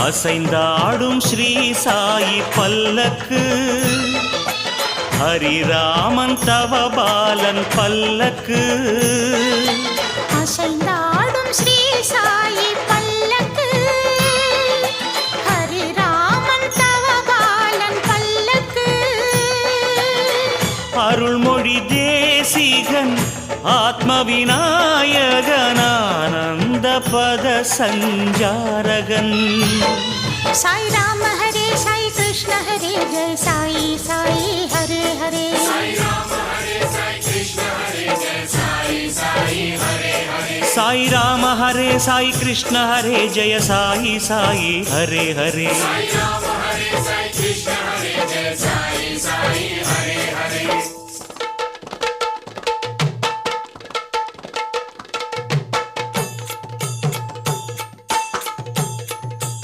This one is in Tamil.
அசைந்தாடும் ஸ்ரீ சாயி பல்லக்கு, ஹரிராமன் தவபாலன் பல்லக்கு. அசைந்தாடும் ஸ்ரீ சாயி பல்லக்கு, ஹரிராமன் தவபாலன் பல்லக்கு. அருள்மொழி தேசிகன் ஆத்ம விநாயகன் ஆனந்த பத சஞ்சாரகன். சாய் ராம ஹரே சாய் கிருஷ்ண ஹரே ஜெய சாயி சாயி ஹரே ஹரே. சாய் ராம ஹரே சாய் கிருஷ்ண ஹரே ஜெய சாயி சாயி ஹரே ஹரே. சாய் ராம ஹரே சாய் கிருஷ்ண ஹரே ஜெய சாயி சாயி ஹரே ஹரே. சாய் ராம ஹரே சாய் கிருஷ்ண ஹரே ஜெய சாயி சாயி ஹரே